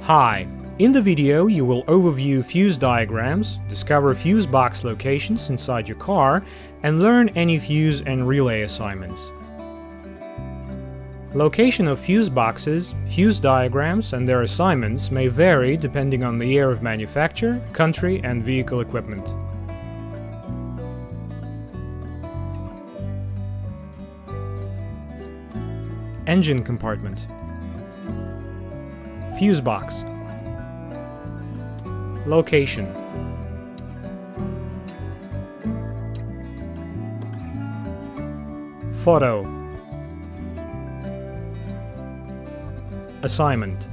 Hi! In the video you will overview fuse diagrams, discover fuse box locations inside your car, and learn any fuse and relay assignments. Location of fuse boxes, fuse diagrams, and their assignments may vary depending on the year of manufacture, country, and vehicle equipment. Engine compartment. Fuse box. Location. Photo. Assignment.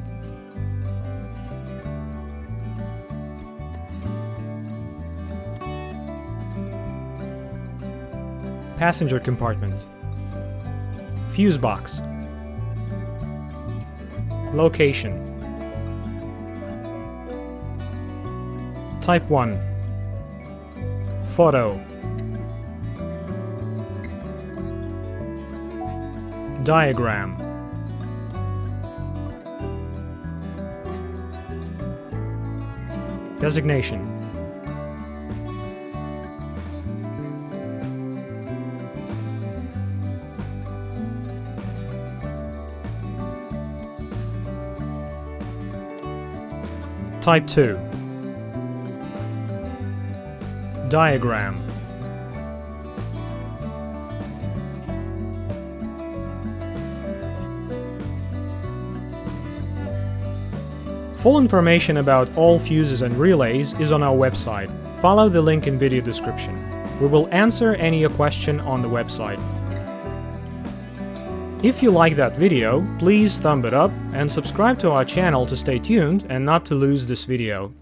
Passenger compartment. Fuse box. Location. Type 1. Photo. Diagram. Designation. Type 2. Diagram. Full information about all fuses and relays is on our website. Follow the link in video description. We will answer any question on the website. If you like that video, please thumb it up and subscribe to our channel to stay tuned and not to lose this video.